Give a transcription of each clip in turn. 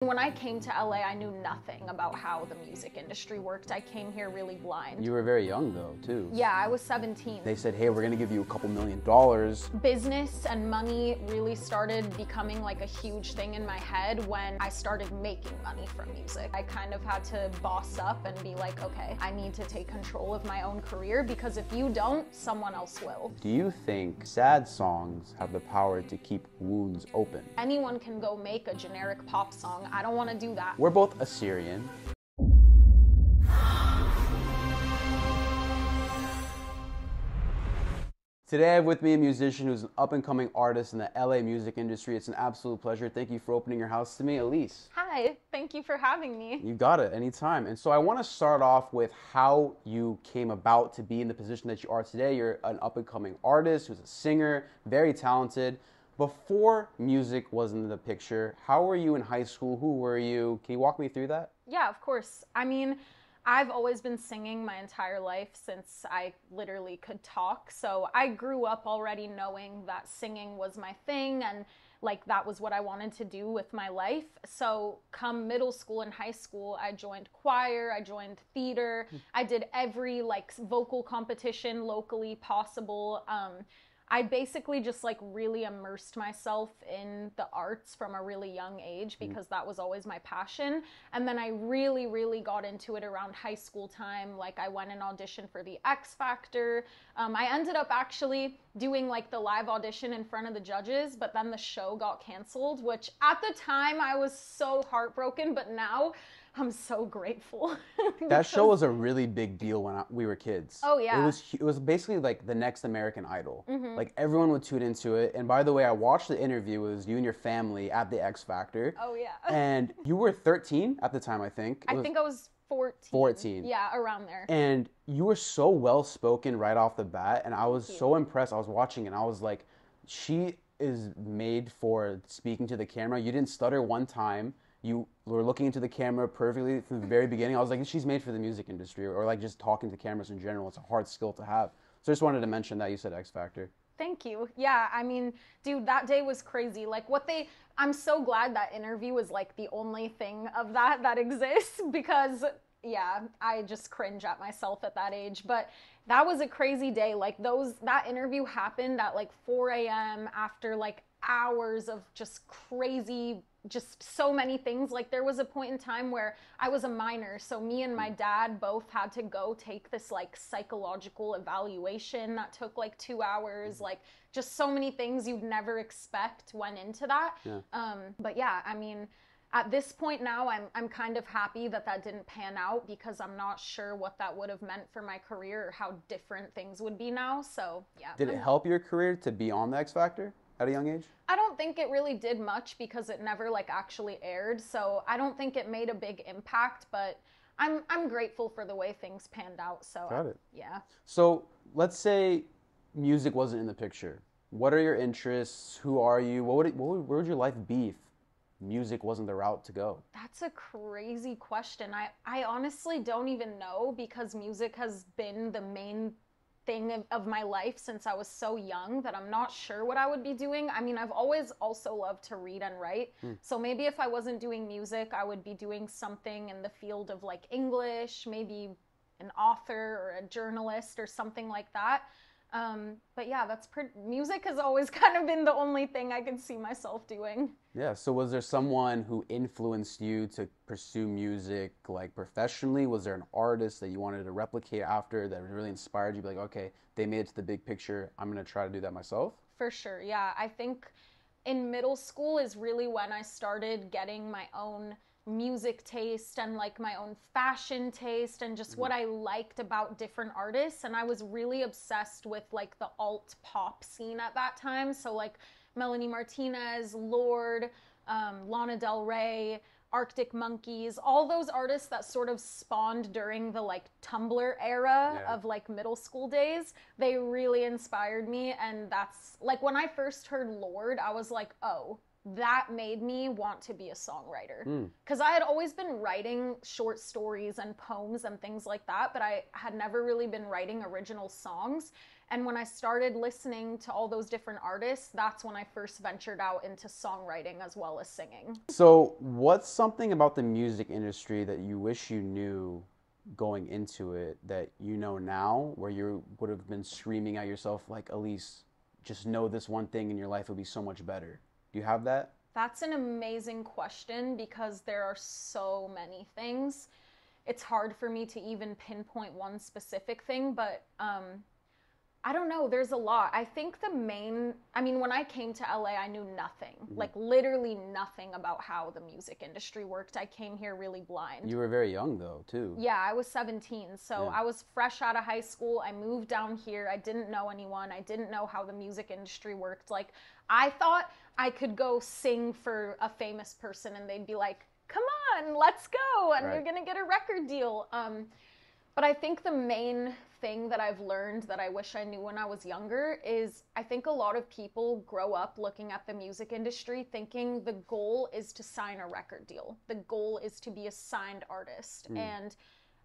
When I came to LA, I knew nothing about how the music industry worked. I came here really blind. You were very young though, too. Yeah, I was 17. They said, hey, we're gonna give you a couple $1,000,000. Business and money really started becoming like a huge thing in my head when I started making money from music. I kind of had to boss up and be like, okay, I need to take control of my own career, because if you don't, someone else will. Do you think sad songs have the power to keep wounds open? Anyone can go make a generic pop song. I don't want to do that. We're both Assyrian. Today I have with me a musician who's an up-and-coming artist in the LA music industry. It's an absolute pleasure. Thank you for opening your house to me, Ellise. Hi, thank you for having me. You got it, anytime. And so I want to start off with how you came about to be in the position that you are today. You're an up-and-coming artist who's a singer, very talented. Before music was in the picture, how were you in high school? Who were you? Can you walk me through that? Yeah, of course. I mean, I've always been singing my entire life since I literally could talk. So I grew up already knowing that singing was my thing, and like that was what I wanted to do with my life. So come middle school and high school, I joined choir, I joined theater. I did every like vocal competition locally possible. I basically just like really immersed myself in the arts from a really young age, because that was always my passion. And then I really got into it around high school time. Like I went and auditioned for the X Factor. I ended up actually doing like the live audition in front of the judges, but then the show got canceled, which at the time I was so heartbroken, but now I'm so grateful. That show was a really big deal when we were kids. Oh yeah. It was basically like the next American Idol. Like everyone would tune into it. And by the way, I watched the interview. It was you and your family at the X Factor. Oh yeah. And you were 13 at the time, I think. I think I was 14. 14. Yeah, around there. And you were so well spoken right off the bat, and I was so impressed. I was watching and I was like, she is made for speaking to the camera. You didn't stutter one time. You were looking into the camera perfectly from the very beginning. I was like, she's made for the music industry, or like just talking to cameras in general. It's a hard skill to have. So I just wanted to mention that you said X Factor. Thank you. Yeah, I mean, dude, that day was crazy. Like I'm so glad that interview was like the only thing of that exists, because yeah, I just cringe at myself at that age. But that was a crazy day. Like that interview happened at like 4 a.m. after like hours of just crazy, just so many things. Like there was a point in time where I was a minor, so me and my dad both had to go take this like psychological evaluation that took like 2 hours. Like just so many things you'd never expect went into that. But yeah, I mean, at this point now, I'm kind of happy that didn't pan out, because I'm not sure what that would have meant for my career or how different things would be now. So yeah. Did it help your career to be on the X Factor at a young age? I don't think it really did much, because it never like actually aired. So I don't think it made a big impact, but I'm grateful for the way things panned out. So Got it. Yeah. So let's say music wasn't in the picture. What are your interests? Who are you? Where would your life be if music wasn't the route to go? That's a crazy question. I honestly don't even know, because music has been the main thing of my life since I was so young, that I'm not sure what I would be doing. I mean, I've always also loved to read and write. So maybe if I wasn't doing music, I would be doing something in the field of like English, maybe an author or a journalist or something like that. But yeah, music has always kind of been the only thing I could see myself doing. Yeah, so was there someone who influenced you to pursue music like professionally? Was there an artist that you wanted to replicate after that really inspired you? Be like, okay, they made it to the big picture, I'm gonna try to do that myself? For sure, yeah. I think in middle school is really when I started getting my own music taste and like my own fashion taste and just what I liked about different artists. And I was really obsessed with like the alt pop scene at that time. So like Melanie Martinez, Lorde, Lana Del Rey, Arctic Monkeys, all those artists that sort of spawned during the like Tumblr era of like middle school days, they really inspired me. And that's like when I first heard Lorde, I was like, oh, that made me want to be a songwriter, because I had always been writing short stories and poems and things like that, but I had never really been writing original songs. And when I started listening to all those different artists, that's when I first ventured out into songwriting as well as singing. So, what's something about the music industry that you wish you knew going into it that you know now, where you would have been screaming at yourself, like, Ellise, just know this one thing in your life will be so much better? Do you have that? That's an amazing question because there are so many things. It's hard for me to even pinpoint one specific thing, but I don't know. There's a lot. I think when I came to LA, I knew nothing, like literally nothing about how the music industry worked. I came here really blind. You were very young, though, too. Yeah, I was 17. So Yeah. I was fresh out of high school. I moved down here. I didn't know anyone. I didn't know how the music industry worked. Like, I thought I could go sing for a famous person and they'd be like, come on, let's go. And you're Right. going to get a record deal. But I think the main thing that I've learned that I wish I knew when I was younger is I think a lot of people grow up looking at the music industry thinking the goal is to sign a record deal. The goal is to be a signed artist. And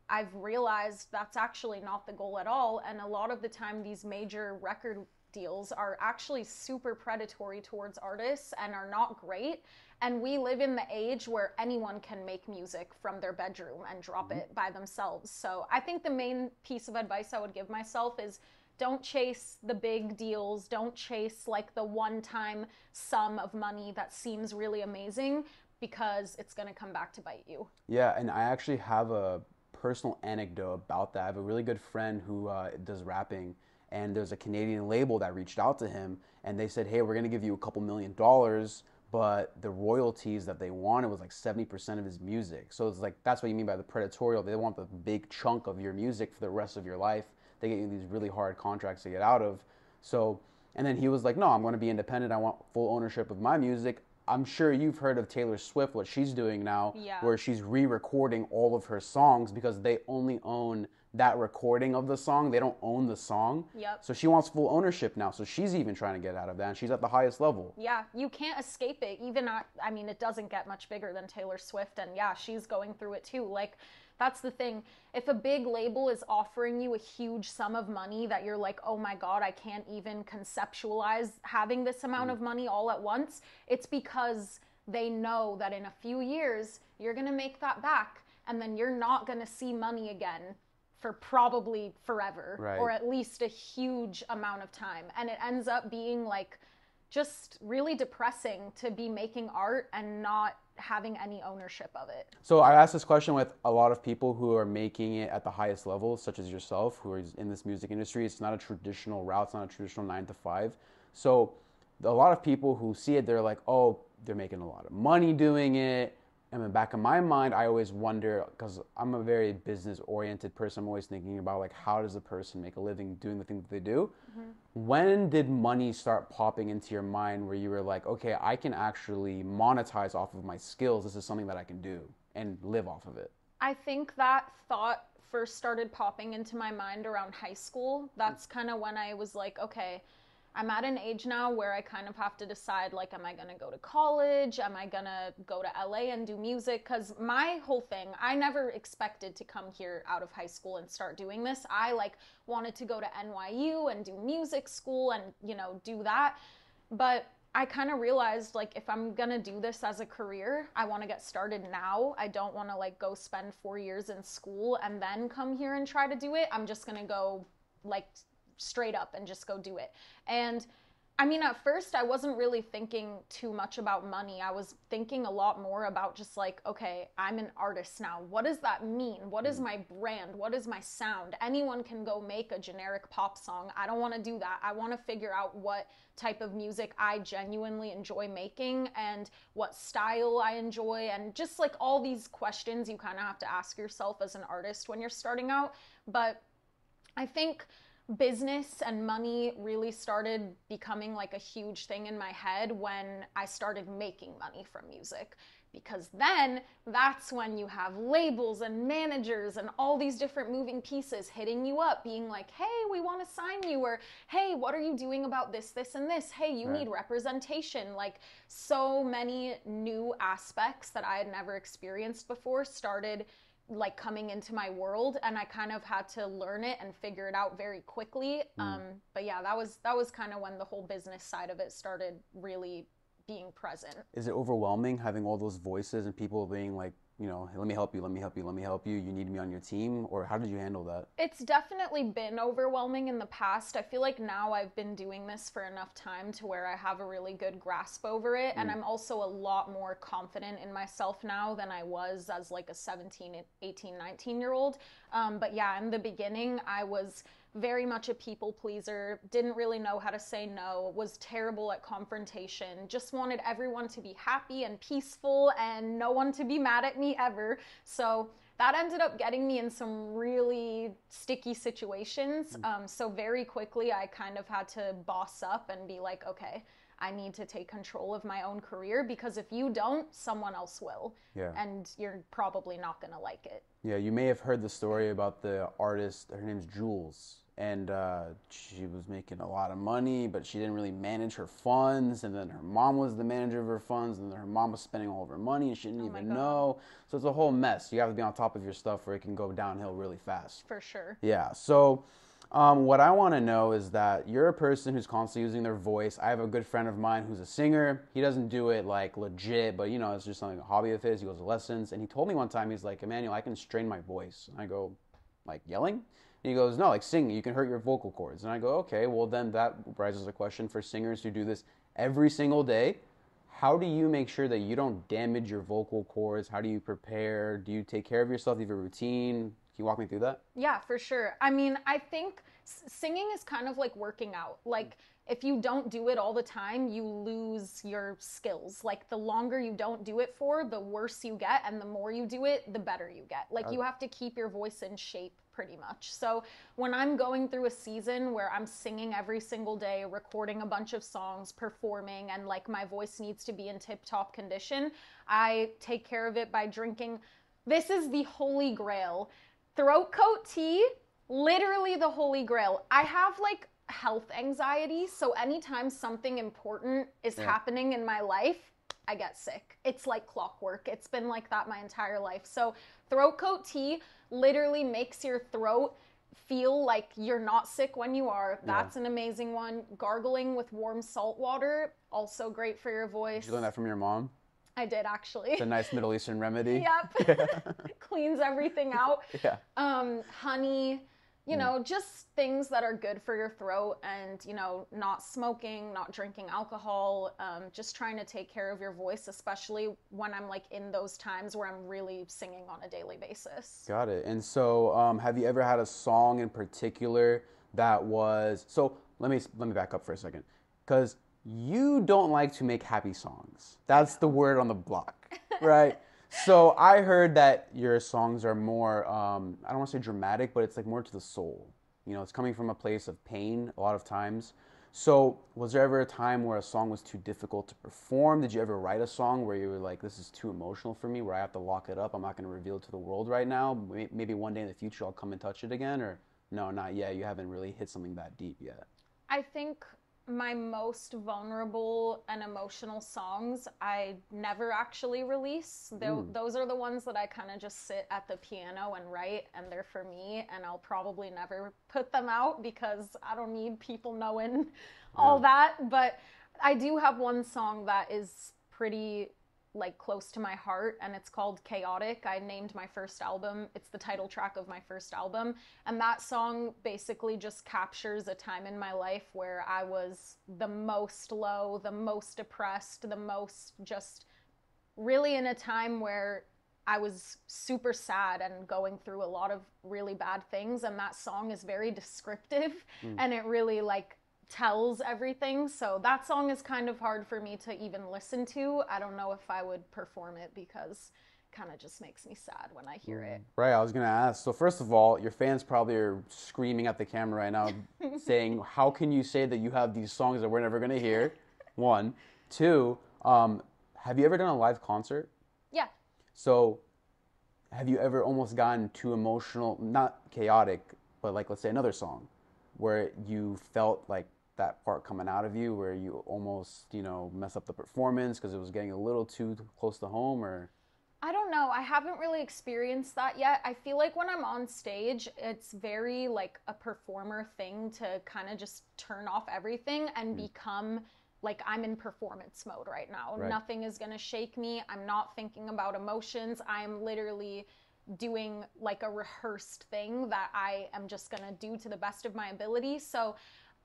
I've realized that's actually not the goal at all. And a lot of the time, these major record deals are actually super predatory towards artists and are not great. And we live in the age where anyone can make music from their bedroom and drop it by themselves. So I think the main piece of advice I would give myself is don't chase the big deals. Don't chase like the one-time sum of money that seems really amazing because it's going to come back to bite you. Yeah, and I actually have a personal anecdote about that. I have a really good friend who does rapping, and there's a Canadian label that reached out to him, and they said, "Hey, we're gonna give you a couple $1 million," but the royalties that they wanted was like 70% of his music. So it's like that's what you mean by the predatorial. They want the big chunk of your music for the rest of your life. They get you these really hard contracts to get out of. So, and then he was like, "No, I'm going to be independent. I want full ownership of my music." I'm sure you've heard of Taylor Swift, what she's doing now, Yeah. where she's re-recording all of her songs because they only own that recording of the song. They don't own the song. Yep. So she wants full ownership now. So she's even trying to get out of that, and she's at the highest level. Yeah, you can't escape it. It doesn't get much bigger than Taylor Swift. And yeah, she's going through it too. Like, that's the thing. If a big label is offering you a huge sum of money that you're like, oh my God, I can't even conceptualize having this amount of money all at once, it's because they know that in a few years, you're going to make that back. And then you're not going to see money again for probably forever, Right. or at least a huge amount of time. And it ends up being like just really depressing to be making art and not having any ownership of it. So I asked this question with a lot of people who are making it at the highest level, such as yourself, who are in this music industry. It's not a traditional route. It's not a traditional 9 to 5. So a lot of people who see it, they're like, oh, they're making a lot of money doing it. And in the back of my mind, I always wonder, because I'm a very business-oriented person, I'm always thinking about, like, how does a person make a living doing the thing that they do? When did money start popping into your mind where you were like, okay, I can actually monetize off of my skills. This is something that I can do and live off of it? I think that thought first started popping into my mind around high school. That's kind of when I was like, okay, I'm at an age now where I kind of have to decide, like, am I going to go to college? Am I going to go to LA and do music? Because my whole thing, I never expected to come here out of high school and start doing this. I, like, wanted to go to NYU and do music school and, do that. But I kind of realized, like, if I'm going to do this as a career, I want to get started now. I don't want to, like, go spend 4 years in school and then come here and try to do it. I'm just going to go, like, straight up and just go do it. And at first I wasn't really thinking too much about money. I was thinking a lot more about just like, okay, I'm an artist now. What does that mean? What is my brand? What is my sound? Anyone can go make a generic pop song. I don't want to do that. I want to figure out what type of music I genuinely enjoy making and what style I enjoy, and just like all these questions you kind of have to ask yourself as an artist when you're starting out. But I think business and money really started becoming like a huge thing in my head when I started making money from music. Because then that's when you have labels and managers and all these different moving pieces hitting you up, being like, hey, we want to sign you, or hey, what are you doing about this, this, and this? Hey, you need representation. Like, so many new aspects that I had never experienced before started like coming into my world, and I kind of had to learn it and figure it out very quickly. But yeah, that was kind of when the whole business side of it started really being present. Is it overwhelming having all those voices and people being like, you know, hey, let me help you, let me help you, let me help you. You need me on your team, or how did you handle that? It's definitely been overwhelming in the past. I feel like now I've been doing this for enough time to where I have a really good grasp over it. And I'm also a lot more confident in myself now than I was as like a 17, 18, 19-year-old. But yeah, in the beginning, I was very much a people pleaser, didn't really know how to say no, was terrible at confrontation, just wanted everyone to be happy and peaceful and no one to be mad at me ever. So that ended up getting me in some really sticky situations. So very quickly, I kind of had to boss up and be like, okay, I need to take control of my own career, because if you don't, someone else will. Yeah. And you're probably not going to like it. Yeah, you may have heard the story about the artist. Her name's Jules, and she was making a lot of money, but she didn't really manage her funds. And then her mom was the manager of her funds, and then her mom was spending all of her money, and she didn't even know. So it's a whole mess. You have to be on top of your stuff, or it can go downhill really fast. For sure. Yeah. So what I want to know is that you're a person who's constantly using their voice. I have a good friend of mine who's a singer. He doesn't do it like legit, but you know, it's just something, a hobby of his. He goes to lessons, and he told me one time, he's like, Emmanuel, I can strain my voice. And I go, like yelling? And he goes, no, like singing. You can hurt your vocal cords. And I go, okay, well then that raises a question for singers who do this every single day. How do you make sure that you don't damage your vocal cords? How do you prepare? Do you take care of yourself? Do you have a routine? Can you walk me through that? Yeah, for sure. I mean, I think singing is kind of like working out. Like, if you don't do it all the time, you lose your skills. Like, the longer you don't do it for, the worse you get, and the more you do it, the better you get. Like, you have to keep your voice in shape pretty much. So when I'm going through a season where I'm singing every single day, recording a bunch of songs, performing, and like my voice needs to be in tip-top condition, I take care of it by drinking. This is the holy grail. Throat coat tea, literally the holy grail. I have like health anxiety, so anytime something important is happening in my life, I get sick. It's like clockwork. It's been like that my entire life. So throat coat tea literally makes your throat feel like you're not sick when you are. That's an amazing one. Gargling with warm salt water, also great for your voice. Did you learn that from your mom? I did, actually. It's a nice Middle Eastern remedy. Yep. Cleans everything out. Yeah. Honey, you know, just things that are good for your throat, and, you know, not smoking, not drinking alcohol, just trying to take care of your voice, especially when I'm like in those times where I'm really singing on a daily basis. Got it. And so, have you ever had a song in particular that was, so let me back up for a second, because you don't like to make happy songs. That's the word on the block, right? So I heard that your songs are more, I don't want to say dramatic, but it's like more to the soul. You know, it's coming from a place of pain a lot of times. So was there ever a time where a song was too difficult to perform? Did you ever write a song where you were like, this is too emotional for me, where I have to lock it up? I'm not going to reveal it to the world right now. Maybe one day in the future I'll come and touch it again, or no, not yet. You haven't really hit something that deep yet. I think my most vulnerable and emotional songs I never actually release. Those are the ones that I kind of just sit at the piano and write, and they're for me, and I'll probably never put them out because I don't need people knowing all that. But I do have one song that is pretty like close to my heart, and it's called Chaotic. I named my first album. It's the title track of my first album, and that song basically just captures a time in my life where I was the most low, the most depressed, the most just really in a time where I was super sad and going through a lot of really bad things, and that song is very descriptive and it really like tells everything. So that song is kind of hard for me to even listen to. I don't know if I would perform it because it kind of just makes me sad when I hear it. Right, I was gonna ask. So first of all, your fans probably are screaming at the camera right now, saying, "How can you say that you have these songs that we're never gonna hear?" One, two. Have you ever done a live concert? Yeah. So, have you ever almost gotten too emotional? Not chaotic, but like let's say another song, where you felt like that part coming out of you, where you almost, you know, mess up the performance because it was getting a little too close to home, or I don't know. I haven't really experienced that yet. I feel like when I'm on stage, it's very like a performer thing to kind of just turn off everything and Mm, become like I'm in performance mode right now. right. Nothing is going to shake me. I'm not thinking about emotions. I'm literally doing like a rehearsed thing that I am just going to do to the best of my ability. So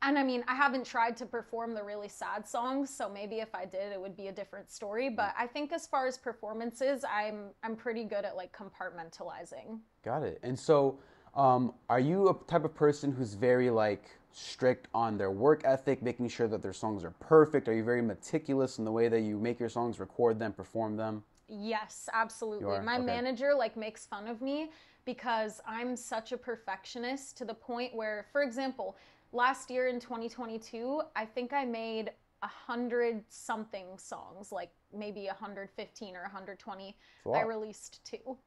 and I mean, I haven't tried to perform the really sad songs, so maybe if I did, it would be a different story. Right. But I think as far as performances, I'm pretty good at like compartmentalizing. Got it. And so, are you a type of person who's very like strict on their work ethic, making sure that their songs are perfect? Are you very meticulous in the way that you make your songs, record them, perform them? Yes, You absolutely. are? My Okay. manager like makes fun of me because I'm such a perfectionist to the point where, for example, last year in 2022, I think I made 100 something songs, like maybe 115 or 120. It's a I lot. released two.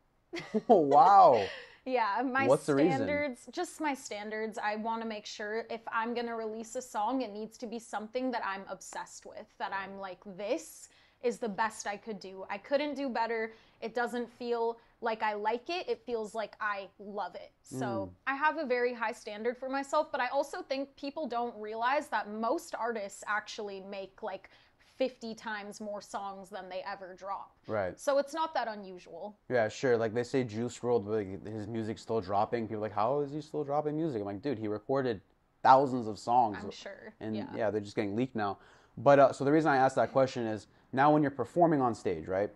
Oh, wow. Yeah, my What's the reason? standards, just my standards. I want to make sure if I'm going to release a song, it needs to be something that I'm obsessed with, that I'm like, this is the best I could do. I couldn't do better. It doesn't feel like I like it, it feels like I love it. So Mm, I have a very high standard for myself, but I also think people don't realize that most artists actually make like 50 times more songs than they ever drop. right. So it's not that unusual. Yeah, sure. Like they say Juice WRLD, like, his music's still dropping. People are like, how is he still dropping music? I'm like, dude, he recorded thousands of songs, I'm sure. and Yeah. yeah, they're just getting leaked now. But so the reason I asked that question is now when you're performing on stage, right?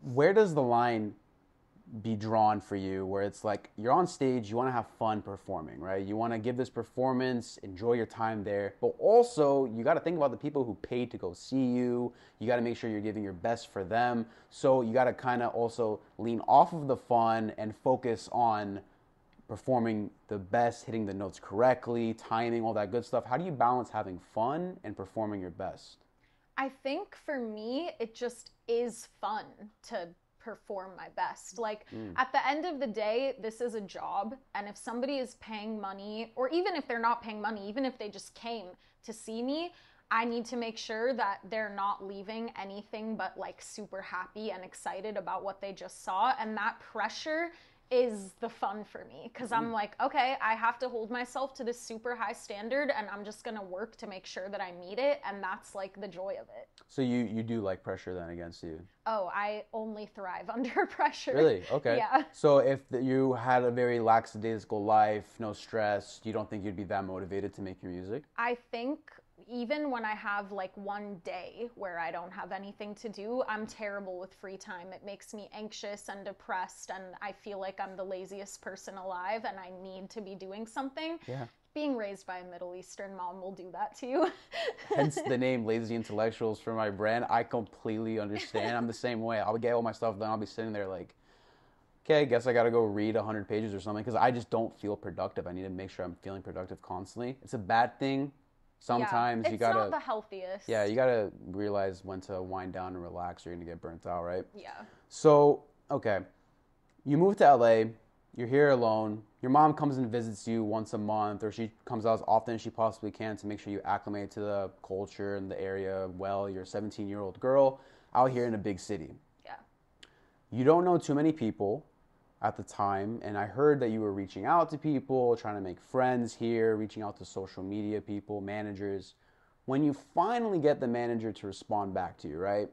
Where does the line be drawn for you where it's like you're on stage, you want to have fun performing, right? You want to give this performance, enjoy your time there, but also you got to think about the people who paid to go see you. You got to make sure you're giving your best for them. So you got to kind of also lean off of the fun and focus on performing the best, hitting the notes correctly, timing, all that good stuff. How do you balance having fun and performing your best? I think for me, it just is fun to perform my best. Like Mm, at the end of the day, this is a job. And if somebody is paying money, or even if they're not paying money, even if they just came to see me, I need to make sure that they're not leaving anything but like super happy and excited about what they just saw. And that pressure is the fun for me because I'm mm. like, okay, I have to hold myself to this super high standard and I'm just gonna work to make sure that I meet it. And that's like the joy of it. So you do like pressure then against you? Oh, I only thrive under pressure. Really? Okay. Yeah. So if you had a very lackadaisical life, no stress, you don't think you'd be that motivated to make your music? I think even when I have like one day where I don't have anything to do, I'm terrible with free time. It makes me anxious and depressed, and I feel like I'm the laziest person alive and I need to be doing something. Yeah. Being raised by a Middle Eastern mom will do that to you. Hence the name Lazy Intellectuals for my brand. I completely understand. I'm the same way. I'll get all my stuff done. I'll be sitting there like, okay, I guess I got to go read 100 pages or something because I just don't feel productive. I need to make sure I'm feeling productive constantly. It's a bad thing. Yeah, Sometimes you it's not gotta, the yeah, healthiest. you gotta realize when to wind down and relax or you're gonna get burnt out, right? Yeah. So, okay, you move to LA, you're here alone. Your mom comes and visits you once a month, or she comes out as often as she possibly can to make sure you acclimate to the culture and the area well. You're a 17-year-old girl out here in a big city. Yeah. You don't know too many people at the time, and I heard that you were reaching out to people, trying to make friends here, reaching out to social media people, managers. When you finally get the manager to respond back to you, right?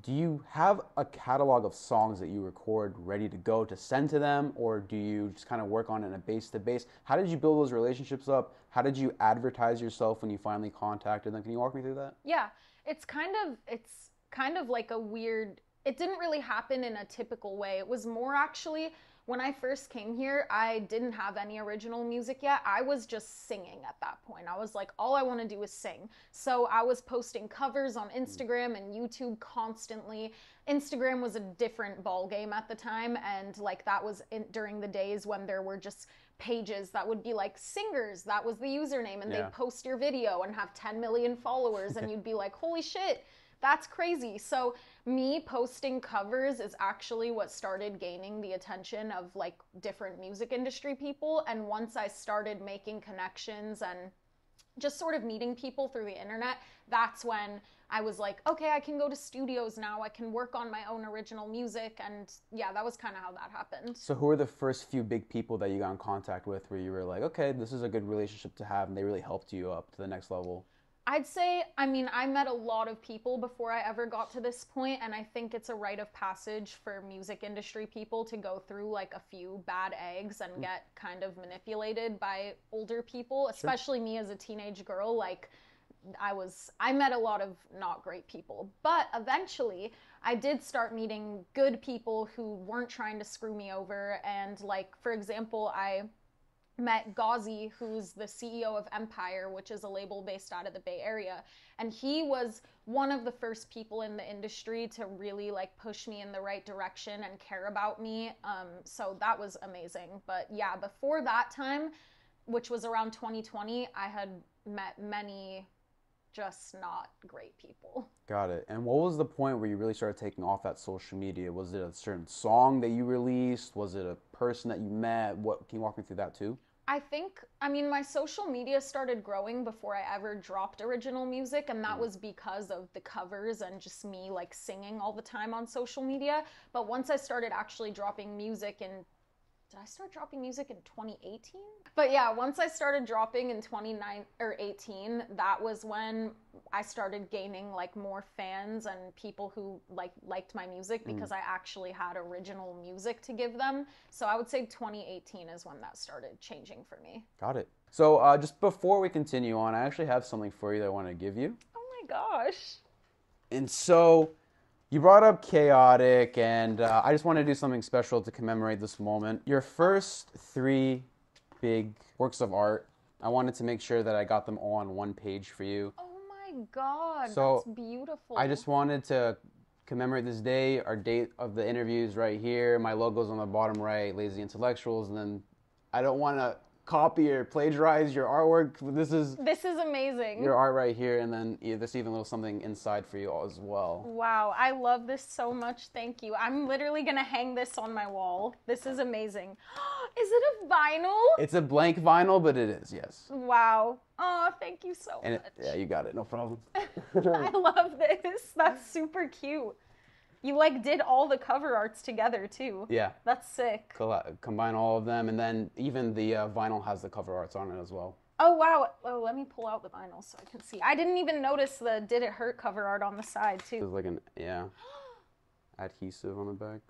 Do you have a catalog of songs that you record ready to go to send to them, or do you just kind of work on it in a base to base? How did you build those relationships up? How did you advertise yourself when you finally contacted them? Can you walk me through that? Yeah, it's kind of like a weird, it didn't really happen in a typical way. It was more actually when I first came here, I didn't have any original music yet. I was just singing at that point. I was like, all I want to do is sing. So I was posting covers on Instagram and YouTube constantly. Instagram was a different ball game at the time, and like that was during the days when there were just pages that would be like singers, that was the username, and Yeah. they'd post your video and have 10 million followers and you'd be like, holy shit, that's crazy. So me posting covers is actually what started gaining the attention of like different music industry people. And once I started making connections and just sort of meeting people through the internet, that's when I was like, okay, I can go to studios now. I can work on my own original music. And yeah, that was kind of how that happened. So who were the first few big people that you got in contact with where you were like, okay, this is a good relationship to have, and they really helped you up to the next level? I'd say, I mean, I met a lot of people before I ever got to this point, and I think it's a rite of passage for music industry people to go through like a few bad eggs and get kind of manipulated by older people, especially me as a teenage girl. Like, I met a lot of not great people, but eventually I did start meeting good people who weren't trying to screw me over. And like, for example, I met Ghazi, who's the CEO of Empire, which is a label based out of the Bay Area. And he was one of the first people in the industry to really like push me in the right direction and care about me. So that was amazing. But yeah, before that time, which was around 2020, I had met many just not great people. Got it. And what was the point where you really started taking off that social media? Was it a certain song that you released? Was it a person that you met? What, can you walk me through that too? I mean, my social media started growing before I ever dropped original music, and that was because of the covers and just me like singing all the time on social media. But once I started actually dropping music did I start dropping music in 2018? But yeah, once I started dropping in 2018, that was when I started gaining like more fans and people who liked my music because I actually had original music to give them. So I would say 2018 is when that started changing for me. Got it. So just before we continue on, I actually have something for you that I want to give you. Oh my gosh. And so you brought up chaotic, and I just want to do something special to commemorate this moment. Your first 3 big works of art, I wanted to make sure that I got them all on one page for you. Oh my God, So that's beautiful. I just wanted to commemorate this day. Our date of the interview is right here. My logo's on the bottom right, Lazy Intellectuals, and then I don't want to copy or plagiarize your artwork. This is amazing. Your art right here, and then there's even a little something inside for you all as well. Wow, I love this so much. Thank you. I'm literally gonna hang this on my wall. This is amazing. Is it a vinyl? It's a blank vinyl, but it is, yes. Wow. Oh, thank you so much. Yeah, you got it. No problem. I love this. That's super cute. You like did all the cover arts together too. Yeah. That's sick. Combine all of them, and then even the vinyl has the cover arts on it as well. Oh, wow. Oh, let me pull out the vinyl so I can see. I didn't even notice the Did It Hurt cover art on the side too. There's like adhesive on the back.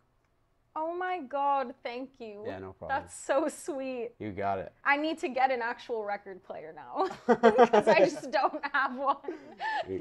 Oh my God, thank you. Yeah, no problem. That's so sweet. You got it. I need to get an actual record player now because I just don't have one.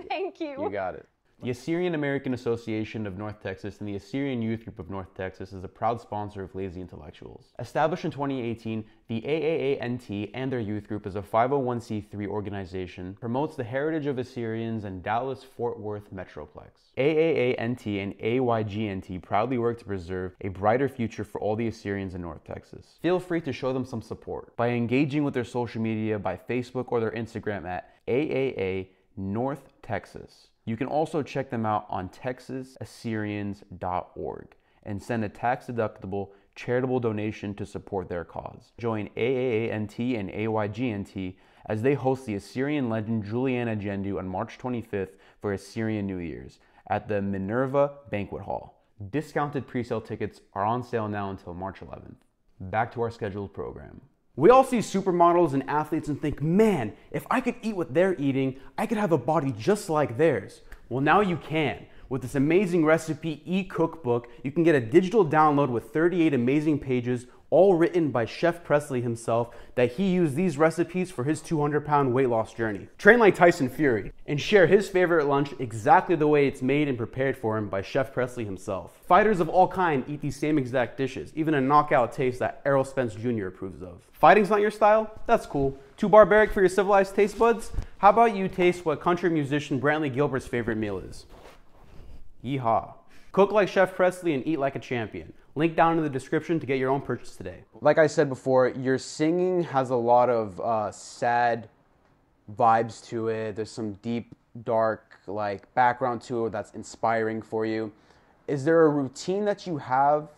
Thank you. You got it. The Assyrian American Association of North Texas and the Assyrian Youth Group of North Texas is a proud sponsor of Lazy Intellectuals. Established in 2018, the AAANT and their youth group is a 501c3 organization, promotes the heritage of Assyrians and Dallas-Fort Worth Metroplex. AAANT and AYGNT proudly work to preserve a brighter future for all the Assyrians in North Texas. Feel free to show them some support by engaging with their social media by Facebook or their Instagram at AAA North Texas. You can also check them out on texasassyrians.org and send a tax-deductible charitable donation to support their cause. Join AAANT and AYGNT as they host the Assyrian legend Juliana Gendu on March 25th for Assyrian New Year's at the Minerva Banquet Hall. Discounted pre-sale tickets are on sale now until March 11th. Back to our scheduled program. We all see supermodels and athletes and think, man, if I could eat what they're eating, I could have a body just like theirs. Well, now you can. With this amazing recipe e-cookbook, you can get a digital download with 38 amazing pages, all written by Chef Presley himself, that he used these recipes for his 200-pound weight loss journey. Train like Tyson Fury and share his favorite lunch exactly the way it's made and prepared for him by Chef Presley himself. Fighters of all kind eat these same exact dishes, even a knockout taste that Errol Spence Jr. approves of. Fighting's not your style? That's cool. Too barbaric for your civilized taste buds? How about you taste what country musician Brantley Gilbert's favorite meal is? Yeehaw. Cook like Chef Presley and eat like a champion. Link down in the description to get your own purchase today. Like I said before, your singing has a lot of sad vibes to it. There's some deep, dark background to it that's inspiring for you. Is there a routine that you have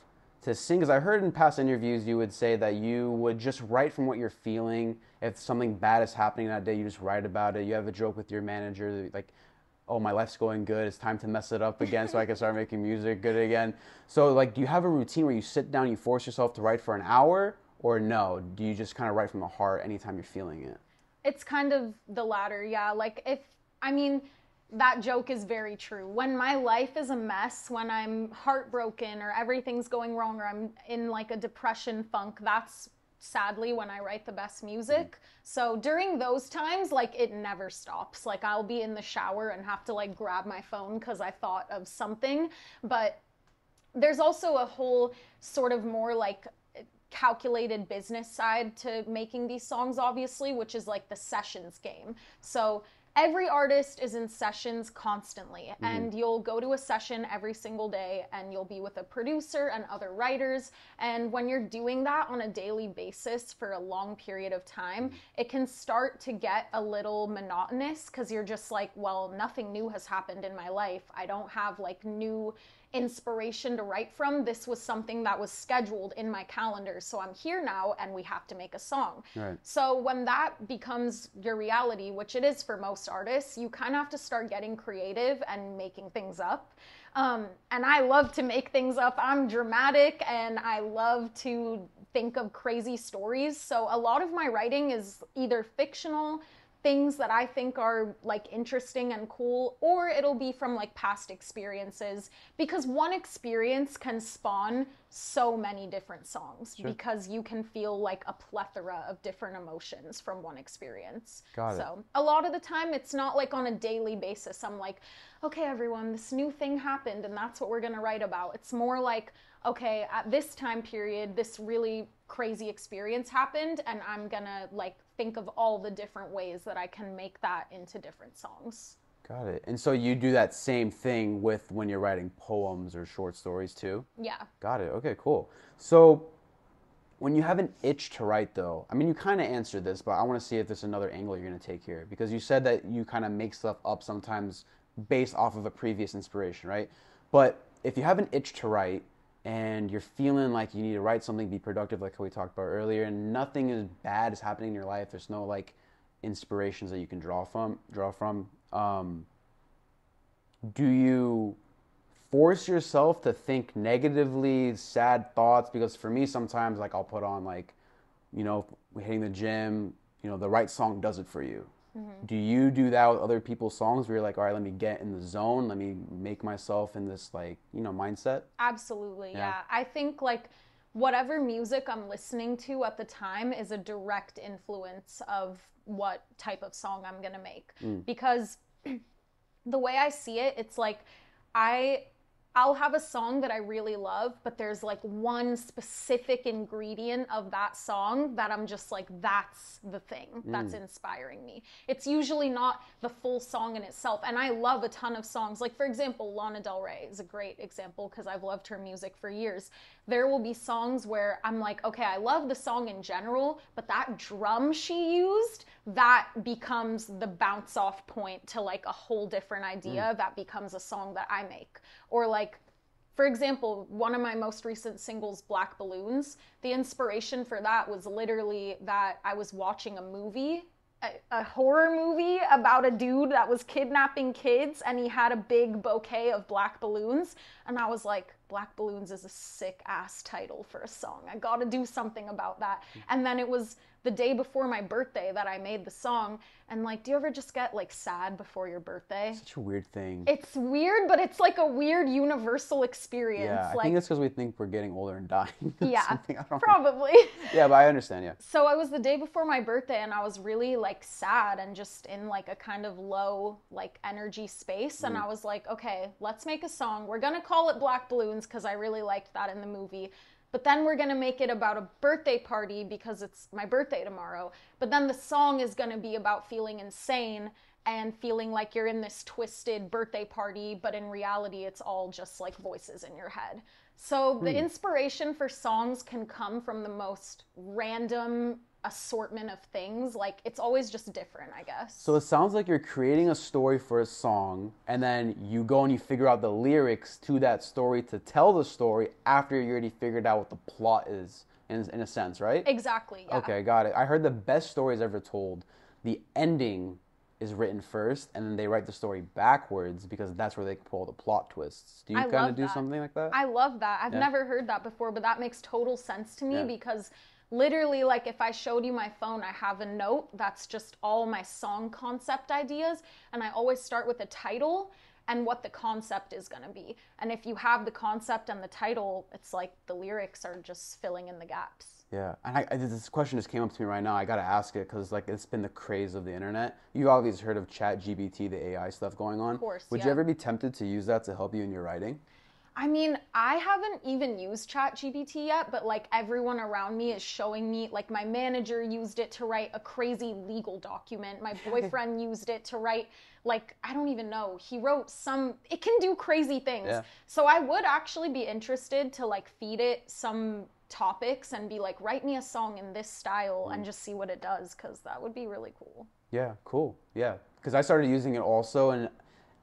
to sing? Because I heard in past interviews you would say that you would just write from what you're feeling. If something bad is happening that day, you just write about it. You have a joke with your manager, like, oh, my life's going good. It's time to mess it up again so I can start making music good again. So, like, do you have a routine where you sit down, you force yourself to write for an hour, or no? Do you just kind of write from the heart anytime you're feeling it? It's kind of the latter, yeah. Like, I mean, that joke is very true. When my life is a mess, when I'm heartbroken or everything's going wrong or I'm in like a depression funk, that's sadly when I write the best music. So during those times, like it never stops. Like I'll be in the shower and have to like grab my phone because I thought of something. But there's also a whole sort of more like calculated business side to making these songs, obviously, which is like the sessions game. So every artist is in sessions constantly, and you'll go to a session every single day and you'll be with a producer and other writers. And when you're doing that on a daily basis for a long period of time, it can start to get a little monotonous because you're just like, well, nothing new has happened in my life. I don't have like new inspiration to write from. This was something that was scheduled in my calendar. So I'm here now and we have to make a song. Right. So when that becomes your reality, which it is for most artists, you kind of have to start getting creative and making things up. And I love to make things up. I'm dramatic and I love to think of crazy stories. So a lot of my writing is either fictional, things that I think are like interesting and cool, or it'll be from like past experiences, because one experience can spawn so many different songs. Sure. Because you can feel like a plethora of different emotions from one experience. Got it. So a lot of the time it's not like on a daily basis I'm like, okay everyone, this new thing happened and that's what we're gonna write about. It's more like, okay, at this time period this really crazy experience happened and I'm gonna like think of all the different ways that I can make that into different songs. Got it. And so you do that same thing with when you're writing poems or short stories too? Yeah. Got it. Okay, cool. So when you have an itch to write though, I mean, you kind of answered this, but I want to see if there's another angle you're going to take here, because you said that you kind of make stuff up sometimes based off of a previous inspiration, right? But if you have an itch to write and you're feeling like you need to write something, be productive, like how we talked about earlier, and nothing is bad is happening in your life, there's no like inspirations that you can draw from, do you force yourself to think negatively, sad thoughts? Because for me, sometimes like I'll put on like, hitting the gym, the right song does it for you. Mm-hmm. Do you do that with other people's songs where you're like, all right, let me get in the zone, let me make myself in this like, mindset? Absolutely, yeah. I think like whatever music I'm listening to at the time is a direct influence of what type of song I'm gonna make. Because the way I see it, it's like I'll have a song that I really love, but there's like one specific ingredient of that song that I'm just like, that's the thing that's inspiring me. It's usually not the full song in itself. And I love a ton of songs. Like, for example, Lana Del Rey is a great example because I've loved her music for years. There will be songs where I'm like, okay, I love the song in general, but that drum she used, that becomes the bounce off point to like a whole different idea that becomes a song that I make. Or like, for example, one of my most recent singles, Black Balloons, the inspiration for that was literally that I was watching a movie, a horror movie about a dude that was kidnapping kids and he had a big bouquet of black balloons. And I was like, Black Balloons is a sick ass title for a song. I gotta do something about that. And then it was the day before my birthday that I made the song. And like, do you ever just get like sad before your birthday? Such a weird thing. It's weird, but it's like a weird universal experience. Yeah, I think it's because we think we're getting older and dying. Yeah, I probably. Yeah, but I understand, yeah. So it was the day before my birthday and I was really like sad and just in like a kind of low like energy space. And I was like, okay, let's make a song. We're gonna call it Black Balloons because I really liked that in the movie. But then we're gonna make it about a birthday party because it's my birthday tomorrow. But then the song is gonna be about feeling insane and feeling like you're in this twisted birthday party, but in reality it's all just like voices in your head. So the inspiration for songs can come from the most random assortment of things. Like it's always just different, I So guess. it sounds like you're creating a story for a song, and then you go and you figure out the lyrics to that story to tell the story after you already figured out what the plot is, in a sense, right? Exactly, yeah. Okay, got it. I heard the best stories ever told, the ending is written first, and then they write the story backwards because that's where they can pull the plot twists. Do you I kind of love do that. something like that? I love that. I've Yeah, never heard that before, but that makes total sense to me yeah. because literally, like, if I showed you my phone, I have a note that's just all my song concept ideas, and I always start with a title and what the concept is going to be. And if you have the concept and the title, it's like the lyrics are just filling in the gaps. Yeah, and this question just came up to me right now. I gotta ask it because like it's been the craze of the internet. You obviously heard of ChatGPT, the AI stuff going Of on. course, Would you yeah. ever be tempted to use that to help you in your writing? I mean, I haven't even used ChatGPT yet, but like everyone around me is showing me, like my manager used it to write a crazy legal document. My boyfriend used it to write, like, I don't even know. He wrote some, it can do crazy things. Yeah. So I would actually be interested to like feed it some topics and be like, write me a song in this style and just see what it does, because that would be really cool. Yeah, cool. Yeah, because I started using it also, and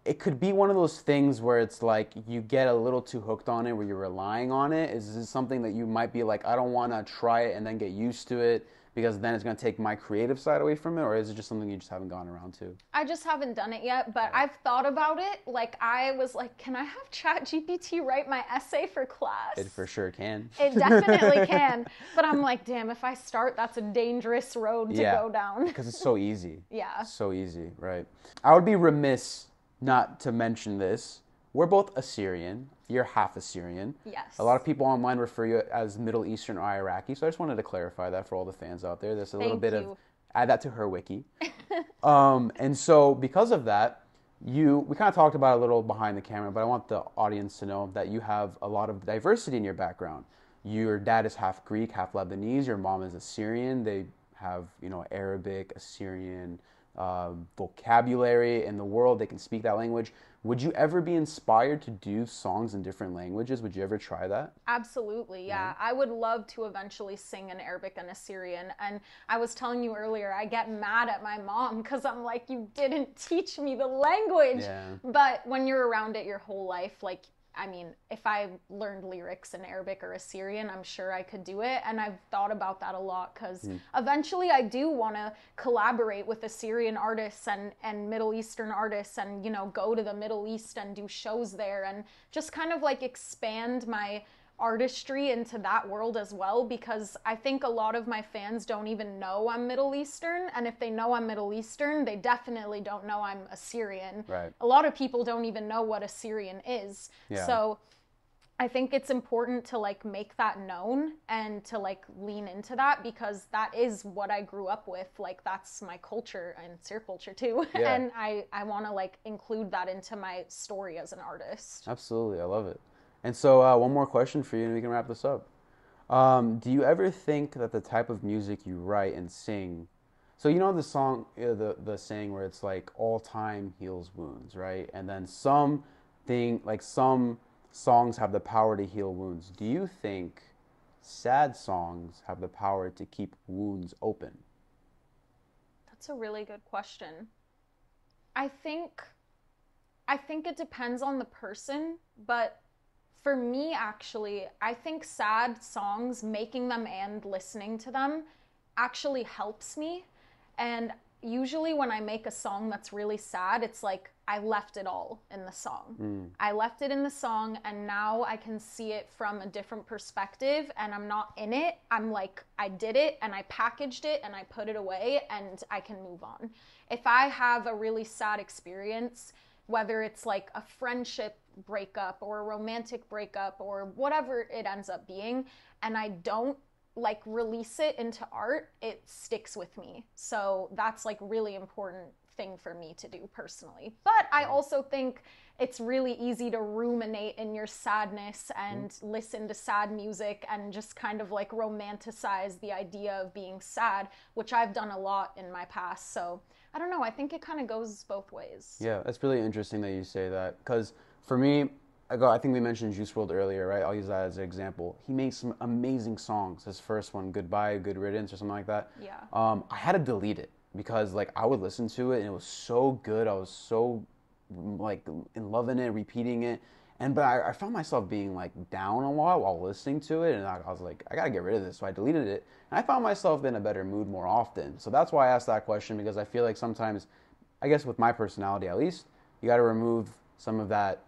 it could be one of those things where it's like you get a little too hooked on it, where you're relying on it. Is this something that you might be like, I don't want to try it and then get used to it because then it's going to take my creative side away from it, or is it just something you just haven't gone around to? I just haven't done it yet, but Yeah. I've thought about it. Like I was like, can I have ChatGPT write my essay for It class? for sure can. It definitely can. But I'm like, damn, if I start, that's a dangerous road to Yeah, go down. because it's so easy. Yeah. So easy, right? I would be remiss not to mention this. We're both Assyrian. You're half Assyrian. A lot Yes. of people online refer you as Middle Eastern or Iraqi, so I just wanted to clarify that for all the fans out there. There's a little Thank bit of you. add that to her wiki. And so because of that, we kind of talked about it a little behind the camera, but I want the audience to know that you have a lot of diversity in your background. Your dad is half Greek, half Lebanese. Your mom is Assyrian. They have, Arabic, Assyrian vocabulary in the world. They can speak that language. Would you ever be inspired to do songs in different languages? Would you ever try that? Absolutely, Yeah. yeah. I would love to eventually sing in Arabic and Assyrian. And I was telling you earlier, I get mad at my mom because I'm like, you didn't teach me the language. Yeah. But when you're around it your whole life, like, I mean, if I learned lyrics in Arabic or Assyrian, I'm sure I could do it. And I've thought about that a lot because eventually I do want to collaborate with Assyrian artists and Middle Eastern artists and, go to the Middle East and do shows there and just kind of like expand my artistry into that world as well, because I think a lot of my fans don't even know I'm Middle Eastern, and if they know I'm Middle Eastern, they definitely don't know I'm Assyrian. Right. A lot of people don't even know what Assyrian is. Yeah. So I think it's important to like make that known and to like lean into that, because that is what I grew up with. Like that's my culture, and it's your culture too. Yeah. And I want to like include that into my story as an artist. Absolutely. I love it. And so, one more question for you, and we can wrap this up. Do you ever think that the type of music you write and sing, so the song, the saying where it's like all time heals wounds, right? And then some songs have the power to heal wounds. Do you think sad songs have the power to keep wounds open? That's a really good question. I think I think it depends on the person, but for me, actually, I think sad songs, making them and listening to them, actually helps me. And usually, when I make a song that's really sad, it's like I left it all in the song. I left it in the song, and now I can see it from a different perspective, and I'm not in it. I'm like, I did it, and I packaged it, and I put it away, and I can move on. If I have a really sad experience, whether it's like a friendship breakup or a romantic breakup or whatever it ends up being, and I don't like release it into art, it sticks with me. So that's like really important thing for me to do personally. But I also think it's really easy to ruminate in your sadness and listen to sad music and just kind of like romanticize the idea of being sad, which I've done a lot in my past. So I don't know, I think it kind of goes both ways. Yeah, that's really interesting that you say that because for me, I think we mentioned Juice WRLD earlier, right? I'll use that as an example. He made some amazing songs. His first one, Goodbye, Good Riddance, or something like that. Yeah. I had to delete it because like I would listen to it and it was so good. I was so like in loving it, repeating it, and but I found myself being like down a lot while listening to it, and I was like, I gotta get rid of this, so I deleted it, and I found myself in a better mood more often. So that's why I asked that question because I feel like sometimes, I guess with my personality at least, you got to remove some of that.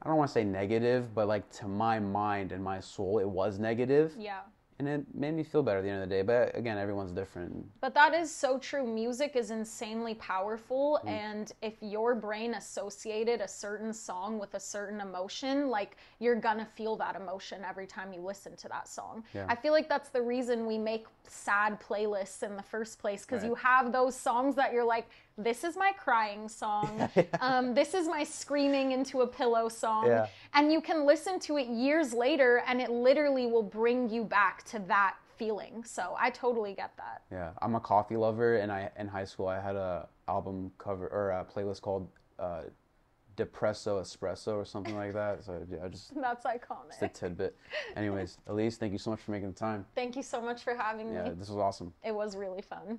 I don't want to say negative, but like to my mind and my soul, it was negative, Yeah. and it made me feel better at the end of the day. But again, everyone's different. But that is so true. Music is insanely powerful, Mm. and if your brain associated a certain song with a certain emotion, like you're gonna feel that emotion every time you listen to that song. Yeah. I feel like that's the reason we make sad playlists in the first place, because Right. you have those songs that you're like, this is my crying song, Yeah. this is my screaming into a pillow song, Yeah. and you can listen to it years later, and it literally will bring you back to that feeling. So I totally get that. Yeah, I'm a coffee lover, and I in high school I had a album cover or a playlist called Depresso Espresso or something like that. So yeah, I just That's just a iconic. tidbit. Anyways, Ellise, thank you so much for making the time. Thank you so much for having Yeah, me. this was awesome. It was really fun.